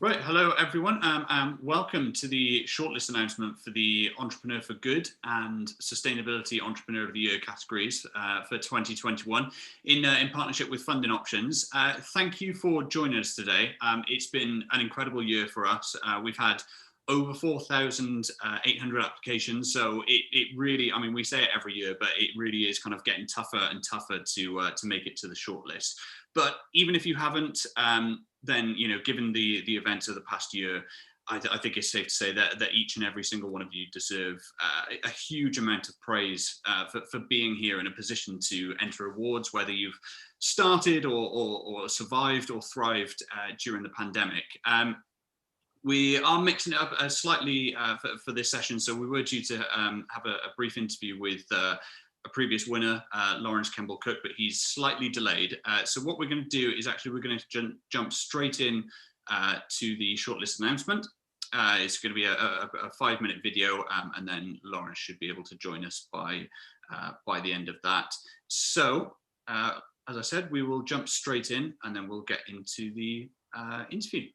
Right, hello everyone, and welcome to the shortlist announcement for the Entrepreneur for Good and Sustainability Entrepreneur of the Year categories for 2021 in partnership with Funding Options. Thank you for joining us today. It's been an incredible year for us. We've had over 4,800 applications, so it really, I mean, we say it every year, but it really is kind of getting tougher and tougher to make it to the shortlist. But even if you haven't, then, you know, given the events of the past year, I think it's safe to say that each and every single one of you deserve a huge amount of praise for being here in a position to enter awards, whether you've started or survived or thrived during the pandemic. We are mixing it up slightly for this session, so we were due to have a brief interview with a previous winner, Lawrence Kemble Cook, but he's slightly delayed. So what we're going to do is actually we're going to jump straight in to the shortlist announcement. It's going to be a 5-minute video, and then Lawrence should be able to join us by the end of that. So, as I said, we will jump straight in, and then we'll get into the interview.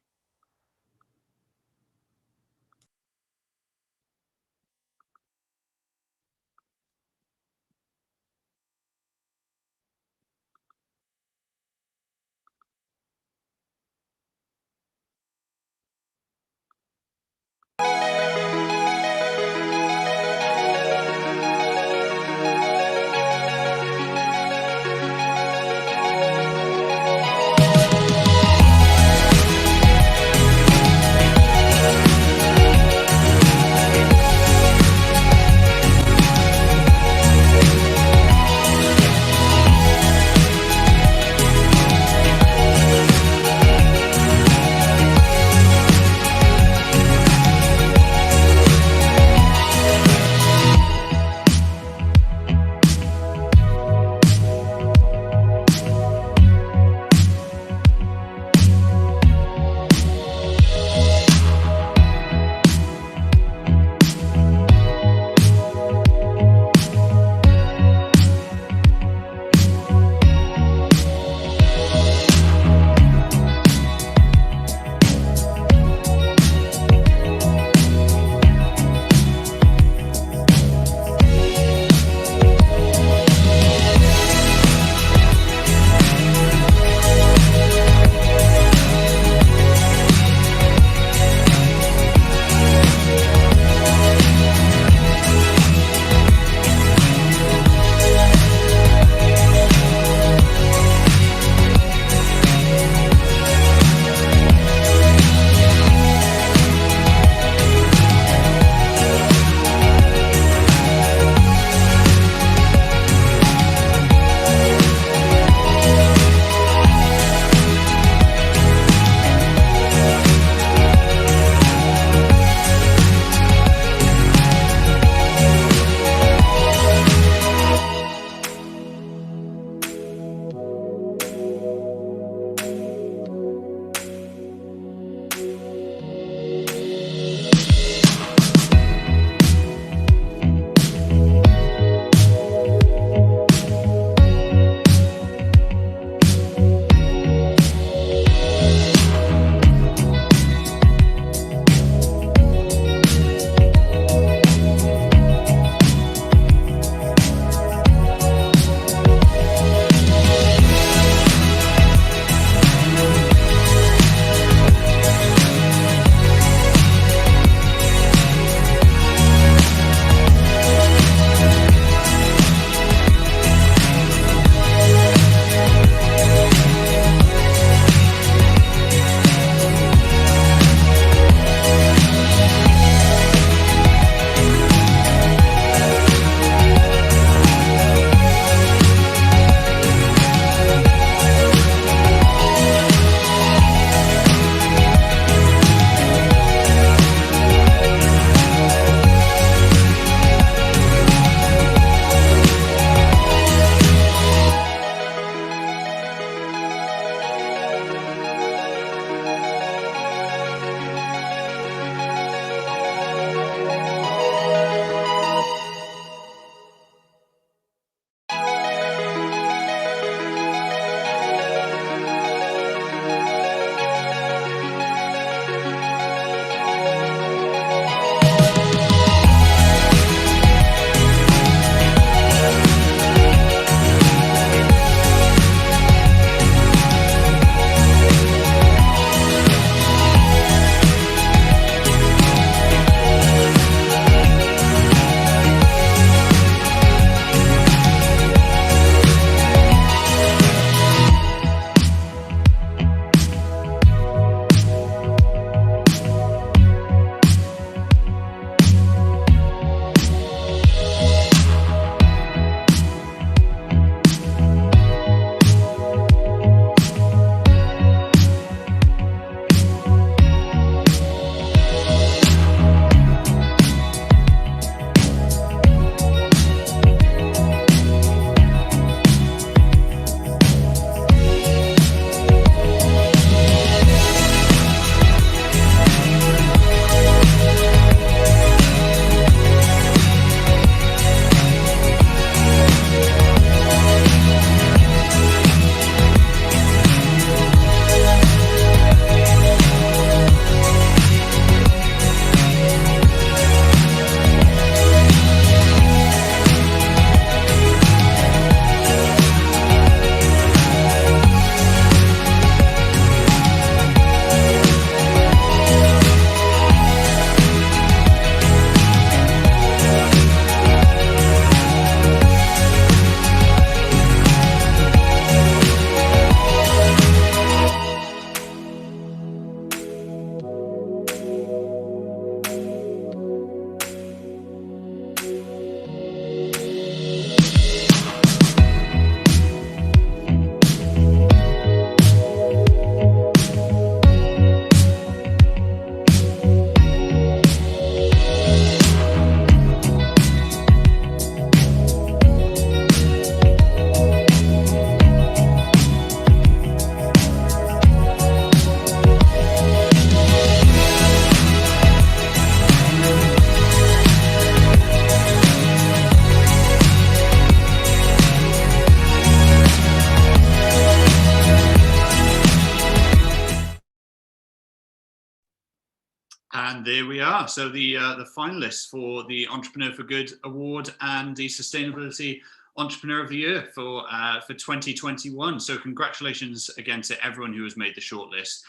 And there we are. So the finalists for the Entrepreneur for Good Award and the Sustainability Entrepreneur of the Year for 2021. So congratulations again to everyone who has made the shortlist.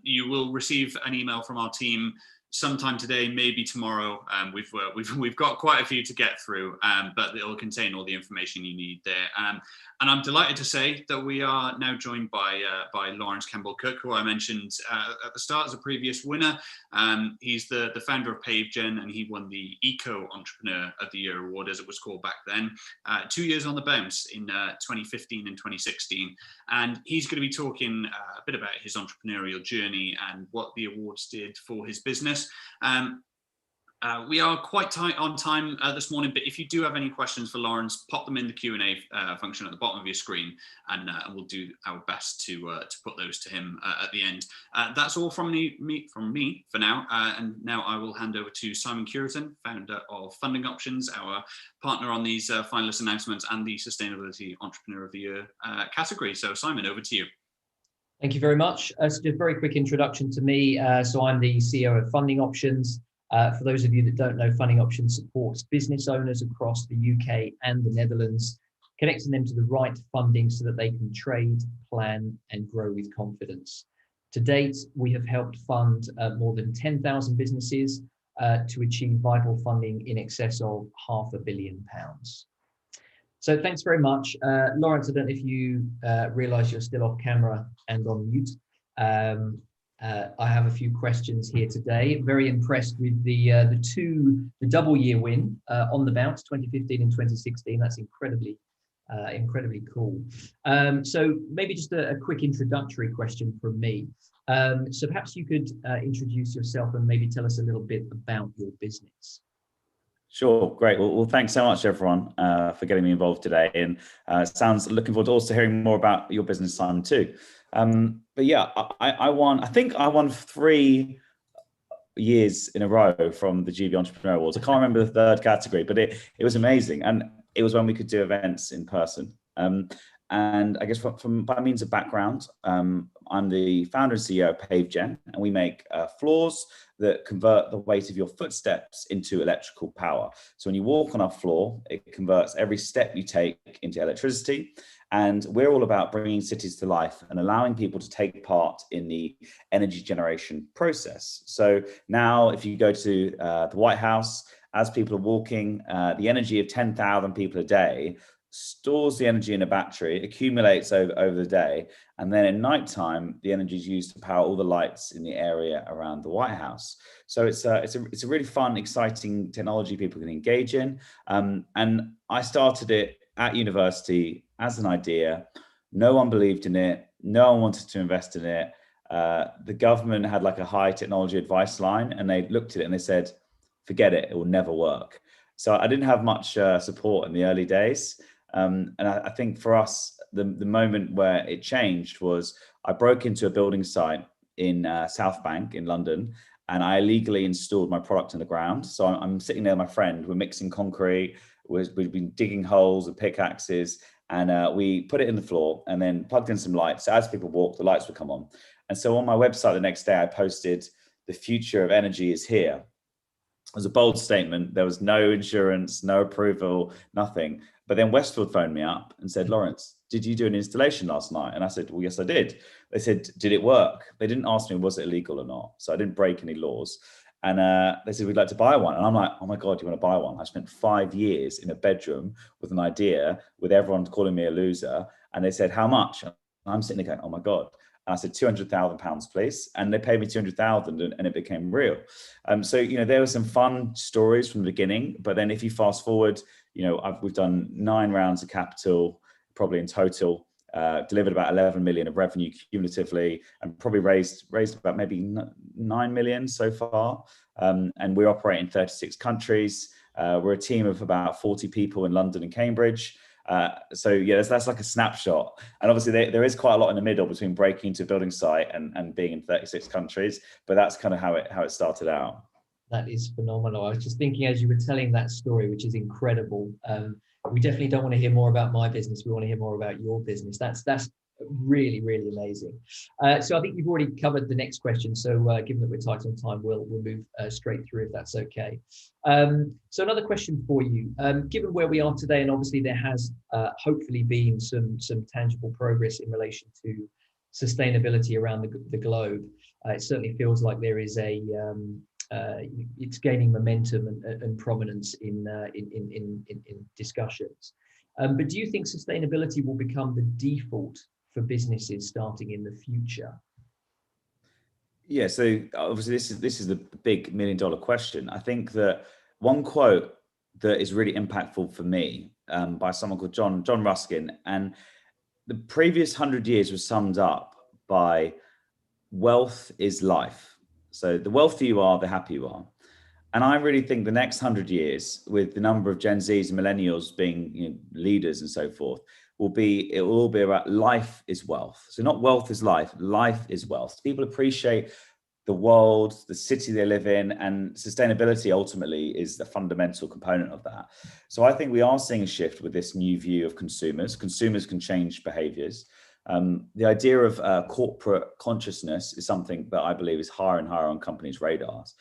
You will receive an email from our team sometime today, maybe tomorrow. We've got quite a few to get through, but it'll contain all the information you need there. And I'm delighted to say that we are now joined by Lawrence Campbell-Cook, who I mentioned at the start as a previous winner. He's the founder of PaveGen, and he won the Eco Entrepreneur of the Year award, as it was called back then. 2 years on the bounce in 2015 and 2016. And he's going to be talking a bit about his entrepreneurial journey and what the awards did for his business. We are quite tight on time this morning, but if you do have any questions for Lawrence, pop them in the Q&A function at the bottom of your screen, and we'll do our best to put those to him at the end. That's all from me for now, and now I will hand over to Simon Curitan, founder of Funding Options, our partner on these finalist announcements and the Sustainability Entrepreneur of the Year category. So Simon, over to you. Thank you very much. So just a very quick introduction to me. So I'm the CEO of Funding Options. For those of you that don't know, Funding Options supports business owners across the UK and the Netherlands, connecting them to the right funding so that they can trade, plan, and grow with confidence. To date, we have helped fund more than 10,000 businesses to achieve vital funding in excess of £500 million. So thanks very much. Lawrence, I don't know if you realise you're still off camera and on mute. I have a few questions here today. Very impressed with the double year win on the bounce, 2015 and 2016. That's incredibly cool. So maybe just a quick introductory question from me. So perhaps you could introduce yourself and maybe tell us a little bit about your business. Sure, great. Well, thanks so much, everyone, for getting me involved today. And looking forward to also hearing more about your business, Simon, too. But yeah, I think I won 3 years in a row from the GBEA Entrepreneur Awards. I can't remember the third category, but it was amazing. And it was when we could do events in person. And I guess by means of background, I'm the founder and CEO of PaveGen, and we make floors that convert the weight of your footsteps into electrical power. So when you walk on our floor, it converts every step you take into electricity. And we're all about bringing cities to life and allowing people to take part in the energy generation process. So now if you go to the White House, as people are walking, the energy of 10,000 people a day stores the energy in a battery, accumulates over the day, and then at nighttime, the energy is used to power all the lights in the area around the White House. So it's a really fun, exciting technology people can engage in. And I started it at university as an idea. No one believed in it. No one wanted to invest in it. The government had like a high technology advice line, and they looked at it and they said, forget it, it will never work. So I didn't have much support in the early days. And I think for us, the moment where it changed was I broke into a building site in South Bank in London, and I illegally installed my product in the ground. So I'm sitting there with my friend, we're mixing concrete, we've been digging holes with pickaxes, and we put it in the floor and then plugged in some lights. So as people walk, the lights would come on. And so on my website the next day, I posted, "The future of energy is here." It was a bold statement. There was no insurance, no approval, nothing. But then Westfield phoned me up and said, "Lawrence, did you do an installation last night?" And I said, "Well, yes, I did." They said, "Did it work?" They didn't ask me, was it illegal or not? So I didn't break any laws. And they said, "We'd like to buy one." And I'm like, "Oh my God, you want to buy one?" I spent 5 years in a bedroom with an idea, with everyone calling me a loser. And they said, "How much?" And I'm sitting there going, "Oh my God." And I said, £200,000, please. And they paid me 200,000 and it became real. So, there were some fun stories from the beginning, but then if you fast forward, we've done 9 rounds of capital, probably in total, delivered about 11 million of revenue cumulatively, and probably raised about maybe 9 million so far. And we operate in 36 countries. We're a team of about 40 people in London and Cambridge. So yeah, that's like a snapshot. And obviously there is quite a lot in the middle between breaking into a building site and being in 36 countries, but that's kind of how it started out. That is phenomenal. I was just thinking as you were telling that story, which is incredible. We definitely don't want to hear more about my business. We want to hear more about your business. That's really, really amazing. So I think you've already covered the next question. So given that we're tight on time, we'll move straight through if that's okay. So another question for you. Given where we are today, and obviously there has hopefully been some tangible progress in relation to sustainability around the globe. It certainly feels like there is it's gaining momentum and prominence in discussions. But do you think sustainability will become the default for businesses starting in the future? Yeah, so obviously this is the big $1 million question. I think that one quote that is really impactful for me by someone called John Ruskin, and the previous 100 years was summed up by wealth is life. So the wealthier you are, the happier you are. And I really think the next 100 years, with the number of Gen Zs and millennials being leaders and so forth, it will all be about life is wealth. So not wealth is life is wealth. People appreciate the world, the city they live in, and sustainability ultimately is the fundamental component of that. So I think we are seeing a shift with this new view of consumers. Consumers can change behaviors. The idea of corporate consciousness is something that I believe is higher and higher on companies' radars.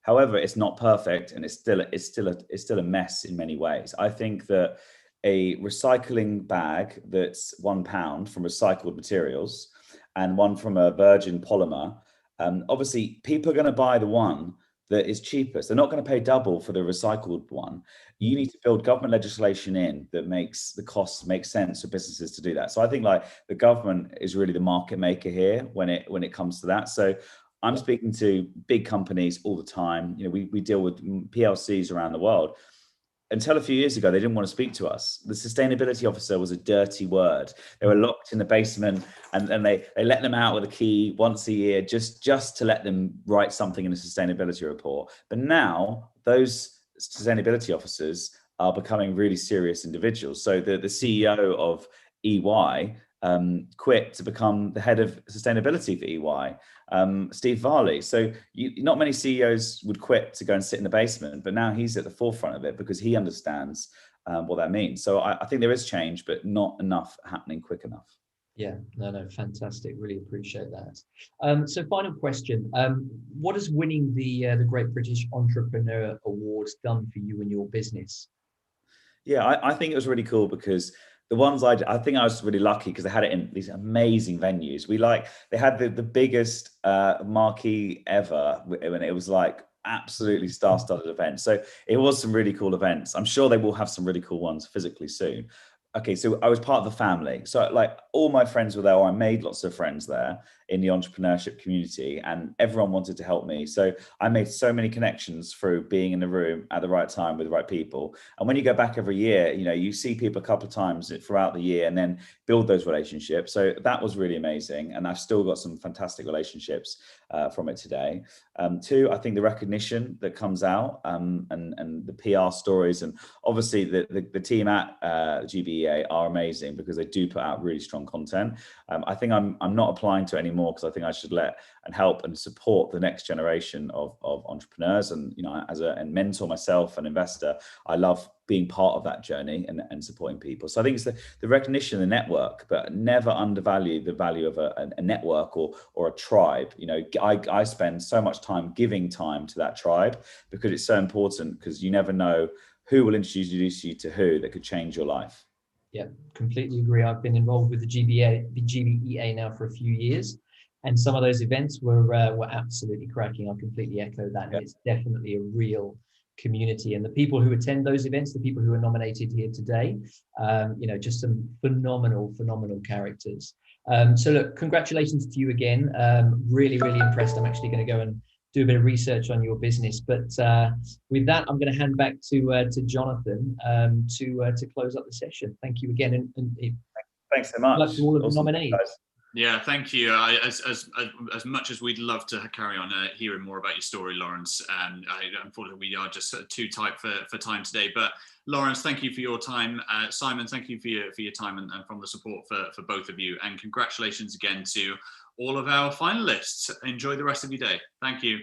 However, it's not perfect, and it's still a mess in many ways. I think that a recycling bag that's £1 from recycled materials and one from a virgin polymer, obviously people are going to buy the one that is cheapest. They're not going to pay double for the recycled one. You need to build government legislation in that makes the costs make sense for businesses to do that. So I think like the government is really the market maker here when it comes to that. So I'm speaking to big companies all the time. We deal with PLCs around the world. Until a few years ago, they didn't want to speak to us. The sustainability officer was a dirty word. They were locked in the basement, and they let them out with a key once a year just to let them write something in a sustainability report. But now those sustainability officers are becoming really serious individuals. So the CEO of EY quit to become the head of sustainability for EY. Steve Varley. So not many CEOs would quit to go and sit in the basement, but now he's at the forefront of it because he understands what that means. So I think there is change, but not enough happening quick enough. Yeah, no, fantastic. Really appreciate that. So final question, what has winning the Great British Entrepreneur Awards done for you and your business? Yeah, I think it was really cool because the ones I think I was really lucky because they had it in these amazing venues. They had the biggest marquee ever when it was like absolutely star-studded event. So it was some really cool events. I'm sure they will have some really cool ones physically soon. Okay, so I was part of the family. So like all my friends were there, or I made lots of friends there in the entrepreneurship community, and everyone wanted to help me. So I made so many connections through being in the room at the right time with the right people. And when you go back every year, you see people a couple of times throughout the year and then build those relationships. So that was really amazing. And I've still got some fantastic relationships from it today. Two, I think the recognition that comes out and the PR stories, and obviously the team at GBEA are amazing because they do put out really strong content. I think I'm not applying to it anymore because I think I should let and help and support the next generation of entrepreneurs. And as a mentor myself, an investor, I love being part of that journey and supporting people. So I think it's the recognition, the network, but never undervalue the value of a network or a tribe. I spend so much time giving time to that tribe because it's so important, because you never know who will introduce you to who that could change your life. Yeah, completely agree. I've been involved with the GBEA now for a few years, and some of those events were absolutely cracking. I completely echo that. Yeah. It's definitely a real community, and the people who attend those events, the people who are nominated here today, just some phenomenal characters. So look, congratulations to you again. Really impressed. I'm actually going to go and do a bit of research on your business. But with that, I'm going to hand back to Jonathan to close up the session. Thank you again, and thanks so much to all of the nominees. Yeah, thank you. As much as we'd love to carry on hearing more about your story, Lawrence, unfortunately we are just too tight for time today. But Lawrence, thank you for your time. Simon, thank you for your time and from the support for both of you. And congratulations again to all of our finalists. Enjoy the rest of your day. Thank you.